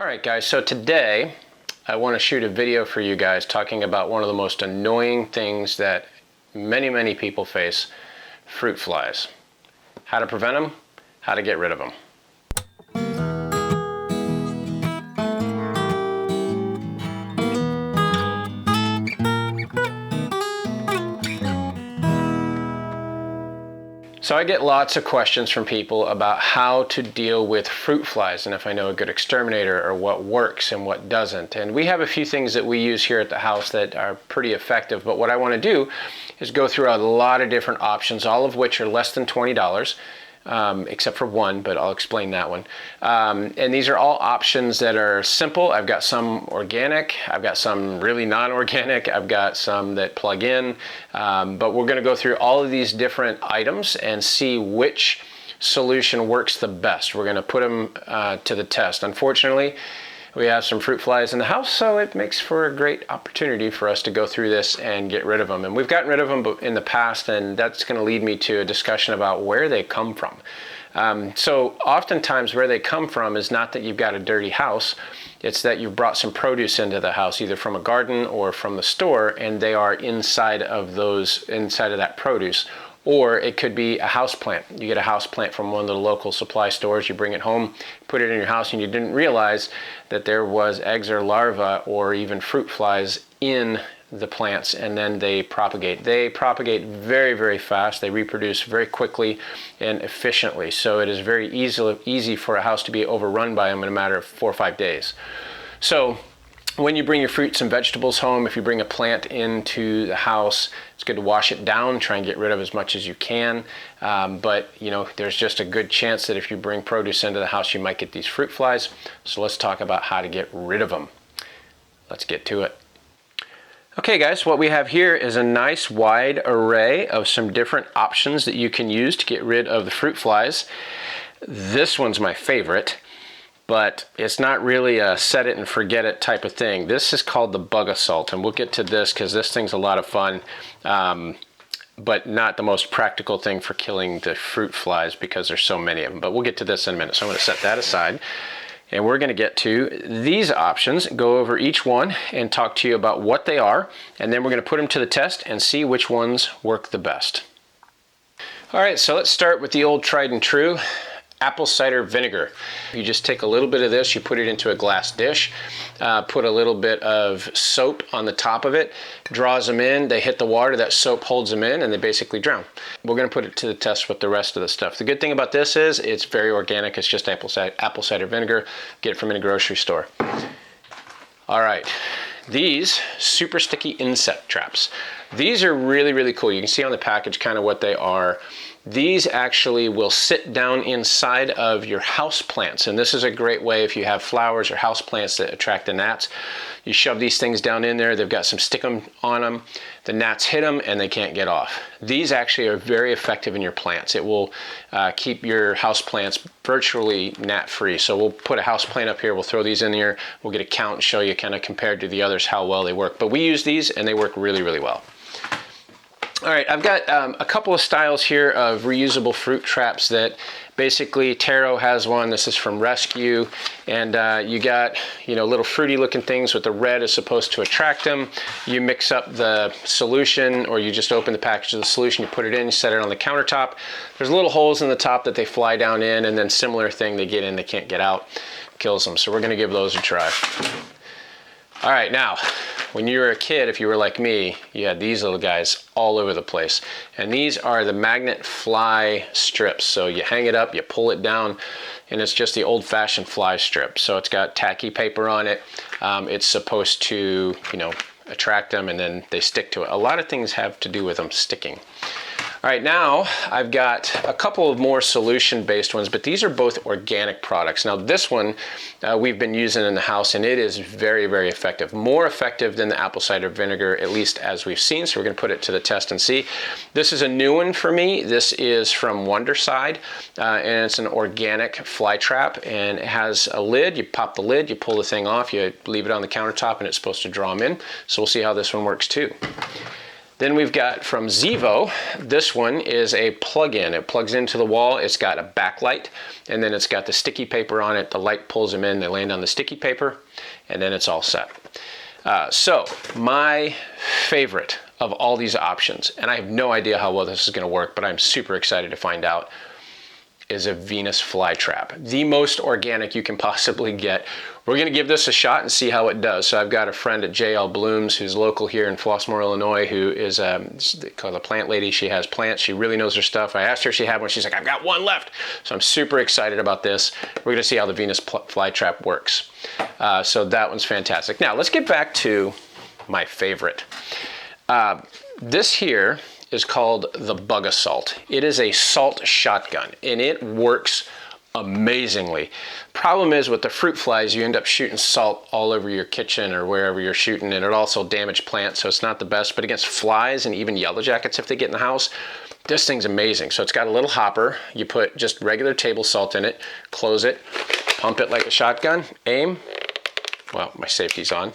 Alright guys, so today I want to shoot a video for you guys talking about one of the most annoying things that many people face, fruit flies. How to prevent them, how to get rid of them. So I get lots of questions from people about how to deal with fruit flies and if I know a good exterminator or what works and what doesn't. And we have a few things that we use here at the house that are pretty effective, but what I want to do is go through a lot of different options, all of which are less than $20. Except for one, but I'll explain that one. And these are all options that are simple. I've got some organic, I've got some really non-organic, I've got some that plug in, but we're going to go through all of these different items and see which solution works the best. We're going to put them to the test. Unfortunately, we have some fruit flies in the house, so it makes for a great opportunity for us to go through this and get rid of them. And we've gotten rid of them in the past, and that's going to lead me to a discussion about where they come from. So oftentimes where they come from is not that you've got a dirty house, it's that you've brought some produce into the house, either from a garden or from the store, and they are inside of that produce. Or it could be a house plant. You get a house plant from one of the local supply stores, you bring it home, put it in your house, and you didn't realize that there was eggs or larvae or even fruit flies in the plants, and then they propagate. They propagate very fast. They reproduce very quickly and efficiently. So it is very easy for a house to be overrun by them in a matter of 4 or 5 days. So when you bring your fruits and vegetables home, if you bring a plant into the house, it's good to wash it down, try and get rid of as much as you can. But you know, there's just a good chance that if you bring produce into the house, you might get these fruit flies. So let's talk about how to get rid of them. Let's get to it. Okay guys, what we have here is a nice wide array of some different options that you can use to get rid of the fruit flies. This one's my favorite, but it's not really a set it and forget it type of thing. This is called the bug assault, and we'll get to this because this thing's a lot of fun, but not the most practical thing for killing the fruit flies because there's so many of them. But we'll get to this in a minute, so I'm going to set that aside. And we're going to get to these options, go over each one and talk to you about what they are, and then we're going to put them to the test and see which ones work the best. All right, so let's start with the old tried and true apple cider vinegar. You just take a little bit of this, you put it into a glass dish, put a little bit of soap on the top of it, draws them in, they hit the water, that soap holds them in, and they basically drown. We're going to put it to the test with the rest of the stuff. The good thing about this is it's very organic. It's just apple cider vinegar. Get it from in a grocery store. All right, these super sticky insect traps. These are really cool. You can see on the package kind of what they are. These actually will sit down inside of your house plants, and this is a great way if you have flowers or house plants that attract the gnats. You shove these things down in there, they've got some stickum on them, the gnats hit them and they can't get off. These actually are very effective in your plants. It will keep your house plants virtually gnat free. So we'll put a house plant up here, we'll throw these in here, we'll get a count and show you kind of compared to the others how well they work. But we use these and they work really well. All right, I've got a couple of styles here of reusable fruit traps that basically Taro has one. This is from Rescue, and you got, you know, little fruity looking things with the red is supposed to attract them. You mix up the solution, or you just open the package of the solution, you put it in, you set it on the countertop. There's little holes in the top that they fly down in, and then similar thing, they get in, they can't get out, kills them. So we're gonna give those a try. All right, now, when you were a kid, if you were like me, you had these little guys all over the place. And these are the magnet fly strips. So you hang it up, you pull it down, and it's just the old-fashioned fly strip. So it's got tacky paper on it. It's supposed to, you know, attract them, and then they stick to it. A lot of things have to do with them sticking. All right, now I've got a couple of more solution-based ones, but these are both organic products. Now this one we've been using in the house, and it is very effective. More effective than the apple cider vinegar, at least as we've seen. So we're gonna put it to the test and see. This is a new one for me. This is from Wonderside, and it's an organic fly trap, and it has a lid. You pop the lid, you pull the thing off, you leave it on the countertop, and it's supposed to draw them in. So we'll see how this one works too. Then we've got from Zevo, this one is a plug-in. It plugs into the wall, it's got a backlight, and then it's got the sticky paper on it. The light pulls them in, they land on the sticky paper, and then it's all set. So my favorite of all these options, and I have no idea how well this is going to work, but I'm super excited to find out, is a Venus fly trap. The most organic you can possibly get. We're going to give this a shot and see how it does. So I've got a friend at JL Blooms who's local here in Flossmoor, Illinois, who is called a plant lady. She has plants. She really knows her stuff. I asked her if she had one. She's like, I've got one left. So I'm super excited about this. We're going to see how the Venus fly trap works. So that one's fantastic. Now let's get back to my favorite. This here is called the Bug Assault. It is a salt shotgun and it works amazingly. Problem is with the fruit flies, you end up shooting salt all over your kitchen or wherever you're shooting, and it also damages plants, so it's not the best. But against flies and even yellow jackets, if they get in the house, this thing's amazing. So it's got a little hopper. You put just regular table salt in it, close it, pump it like a shotgun, aim. Well, my safety's on.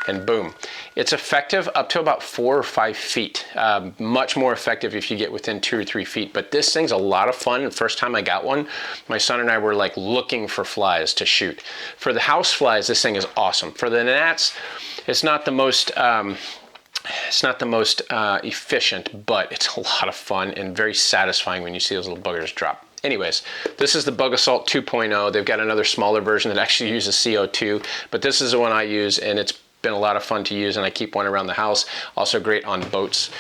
And boom. It's effective up to about 4 or 5 feet. Much more effective if you get within 2 or 3 feet. But this thing's a lot of fun. The first time I got one, my son and I were like looking for flies to shoot. For the house flies, this thing is awesome. For the gnats, it's not the most efficient, but it's a lot of fun and very satisfying when you see those little buggers drop. Anyways, this is the Bug Assault 2.0. They've got another smaller version that actually uses CO2, but this is the one I use, and it's been a lot of fun to use, and I keep one around the house. Also great on boats.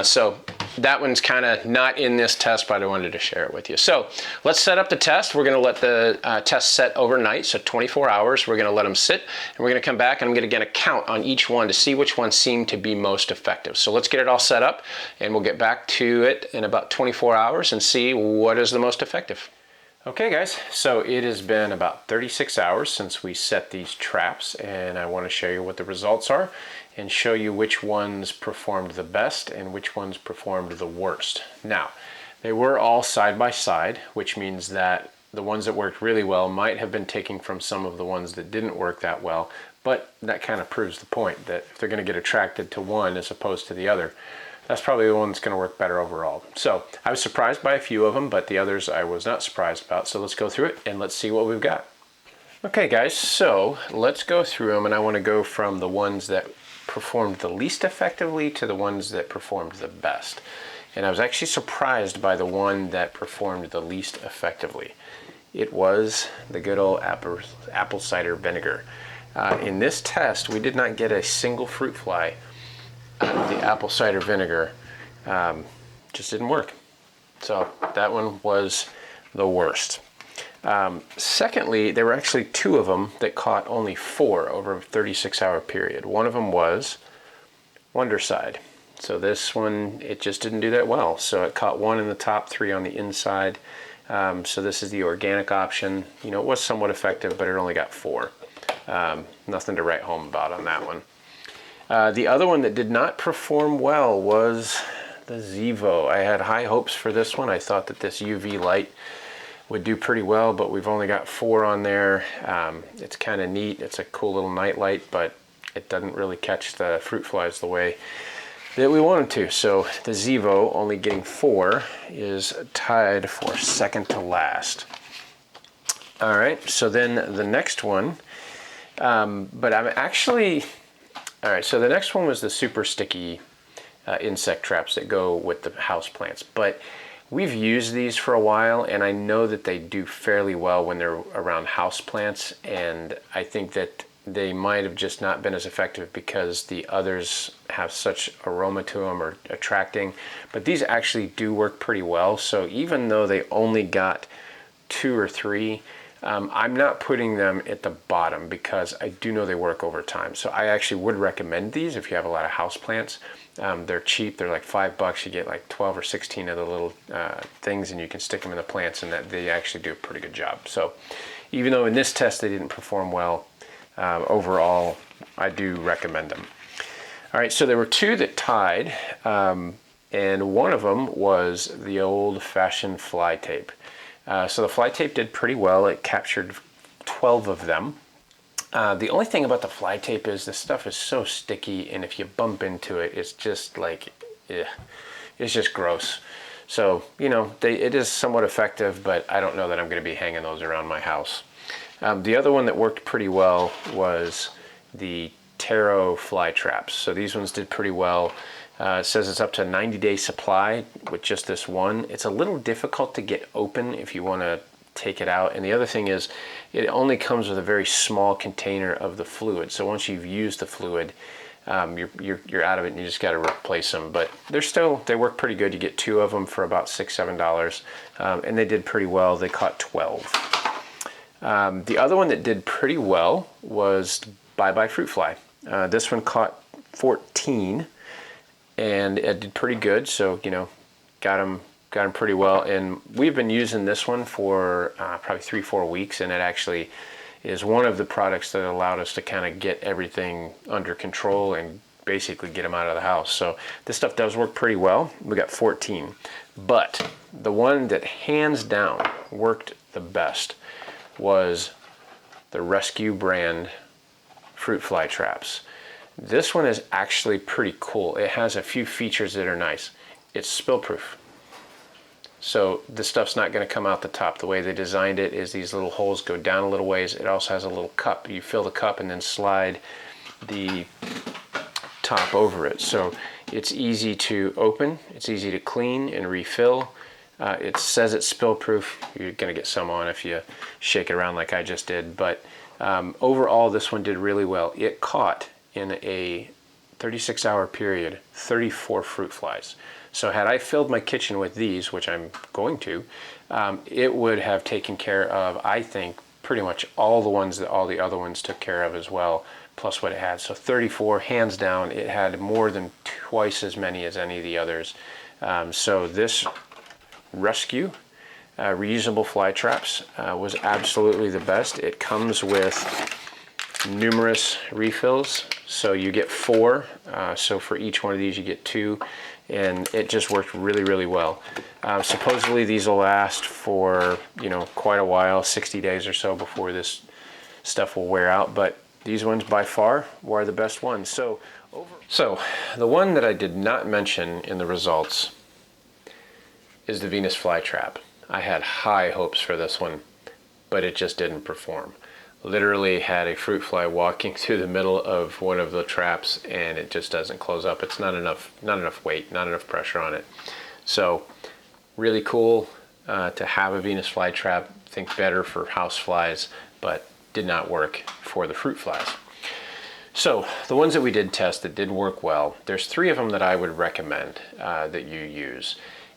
So that one's kind of not in this test, but I wanted to share it with you. So let's set up the test. We're going to let the test set overnight, so 24 hours. We're going to let them sit, and we're going to come back, and I'm going to get a count on each one to see which one seemed to be most effective. So let's get it all set up, and we'll get back to it in about 24 hours and see what is the most effective. Okay guys, so it has been about 36 hours since we set these traps, and I want to show you what the results are and show you which ones performed the best and which ones performed the worst. Now, they were all side by side, which means that the ones that worked really well might have been taken from some of the ones that didn't work that well, but that kind of proves the point that if they're going to get attracted to one as opposed to the other, that's probably the one that's going to work better overall. So I was surprised by a few of them, but the others I was not surprised about. So let's go through it and let's see what we've got. Okay guys, so let's go through them, and I want to go from the ones that performed the least effectively to the ones that performed the best. And I was actually surprised by the one that performed the least effectively. It was the good old apple cider vinegar. In this test, we did not get a single fruit fly. The apple cider vinegar just didn't work. So that one was the worst. Secondly, there were actually 2 of them that caught only 4 over a 36-hour period. One of them was Wonderside. So this one, it just didn't do that well. So it caught 1 in the top, 3 on the inside. So this is the organic option. You know, it was somewhat effective, but it only got 4. Nothing to write home about on that one. The other one that did not perform well was the Zevo. I had high hopes for this one. I thought that this UV light would do pretty well, but we've only got 4 on there. It's kind of neat. It's a cool little night light, but it doesn't really catch the fruit flies the way that we want it to. So the Zevo, only getting 4, is tied for second to last. All right, so then the next one, but I'm actually... All right, so the next one was the super sticky insect traps that go with the house plants. But we've used these for a while, and I know that they do fairly well when they're around house plants, and I think that they might have just not been as effective because the others have such aroma to them or attracting. But these actually do work pretty well, so even though they only got 2 or 3, I'm not putting them at the bottom because I do know they work over time. So I actually would recommend these if you have a lot of house plants. They're cheap. They're like $5. You get like 12 or 16 of the little things, and you can stick them in the plants, and that they actually do a pretty good job. So even though in this test they didn't perform well, overall I do recommend them. All right, so there were 2 that tied, and one of them was the old-fashioned fly tape. So the fly tape did pretty well. It captured 12 of them. The only thing about the fly tape is this stuff is so sticky, and if you bump into it, it's just like it's just gross. So, you know, it is somewhat effective, but I don't know that I'm going to be hanging those around my house. The other one that worked pretty well was the taro fly traps. So these ones did pretty well. It says it's up to a 90-day supply with just this one. It's a little difficult to get open if you want to take it out. And the other thing is, it only comes with a very small container of the fluid. So once you've used the fluid, you're out of it and you just got to replace them. But they work pretty good. You get 2 of them for about $6-7, and they did pretty well. They caught 12. The other one that did pretty well was Bye Bye Fruit Fly. This one caught 14, and it did pretty good. So, you know, got them pretty well. And we've been using this one for probably 3-4 weeks, and it actually is one of the products that allowed us to kind of get everything under control and basically get them out of the house. So this stuff does work pretty well. We got 14. But the one that hands down worked the best was the Rescue brand fruit fly traps. This one is actually pretty cool. It has a few features that are nice. It's spill proof. So this stuff's not going to come out the top. The way they designed it is these little holes go down a little ways. It also has a little cup. You fill the cup and then slide the top over it. So it's easy to open, it's easy to clean and refill. It says it's spill proof. You're going to get some on if you shake it around like I just did. But overall, this one did really well. It caught in a 36-hour period 34 fruit flies. So had I filled my kitchen with these, which I'm going to, it would have taken care of, I think, pretty much all the ones that all the other ones took care of as well, plus what it had. So 34, hands down, it had more than twice as many as any of the others. So this Rescue reusable fly traps was absolutely the best. It comes with numerous refills, so you get 4. So for each one of these you get 2, and it just worked really, really well. Supposedly these will last for, you know, quite a while, 60 days or so before this stuff will wear out, but these ones by far were the best ones. So the one that I did not mention in the results is the Venus flytrap. I had high hopes for this one, but it just didn't perform. Literally had a fruit fly walking through the middle of one of the traps, and it just doesn't close up. It's not enough weight, not enough pressure on it. So really cool to have a Venus flytrap. Think better for house flies, but did not work for the fruit flies. So the ones that we did test that did work well, there's 3 of them that I would recommend that you use.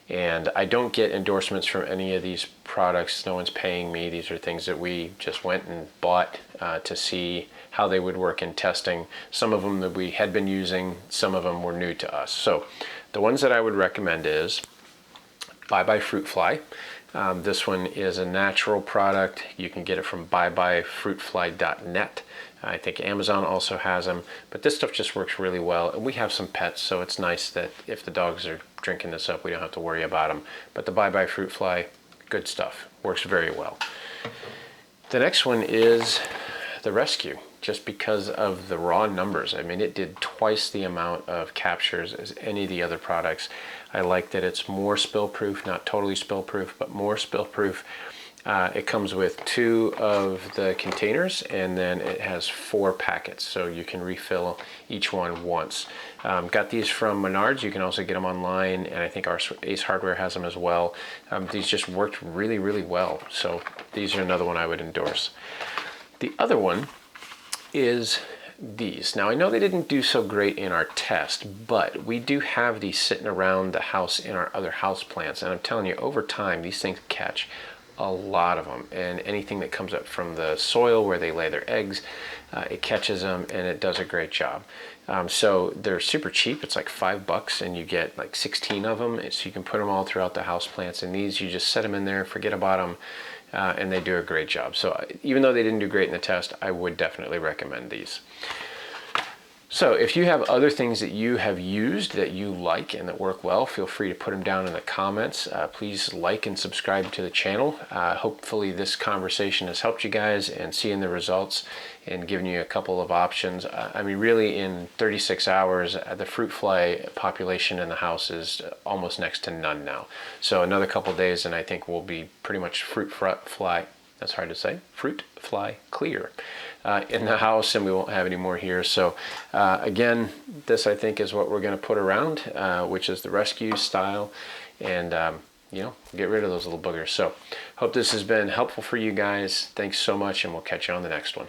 And I don't get endorsements from any of these products. No one's paying me. These are things that we just went and bought to see how they would work in testing. Some of them that we had been using, some of them were new to us. So the ones that I would recommend is Bye Bye Fruit Fly. This one is a natural product. You can get it from buybuyfruitfly.net. I think Amazon also has them, but this stuff just works really well. And we have some pets, so it's nice that if the dogs are drinking this up, we don't have to worry about them. But the Bye Bye Fruit Fly, good stuff. Works very well. The next one is the Rescue, just because of the raw numbers. I mean, it did twice the amount of captures as any of the other products. I like that it's more spill proof, not totally spill proof, but more spill proof. It comes with 2 of the containers, and then it has 4 packets, so you can refill each one once. Got these from Menards. You can also get them online, and I think our Ace Hardware has them as well. These just worked really, really well, so these are another one I would endorse. The other one is these. Now I know they didn't do so great in our test, but we do have these sitting around the house in our other house plants, and I'm telling you, over time these things catch a lot of them, and anything that comes up from the soil where they lay their eggs, it catches them, and it does a great job. So they're super cheap. It's like $5, and you get like 16 of them, so you can put them all throughout the house plants. And these, you just set them in there, forget about them, and they do a great job. So even though they didn't do great in the test, I would definitely recommend these. So if you have other things that you have used that you like and that work well, feel free to put them down in the comments. Please like and subscribe to the channel. Hopefully this conversation has helped you guys and seeing the results and giving you a couple of options. I mean, really in 36 hours, the fruit fly population in the house is almost next to none now. So another couple of days and I think we'll be pretty much fruit fly, that's hard to say, fruit fly clear in the house, and we won't have any more here. So again, this I think is what we're going to put around, which is the rescue style, and you know, get rid of those little boogers. So hope this has been helpful for you guys. Thanks so much, and we'll catch you on the next one.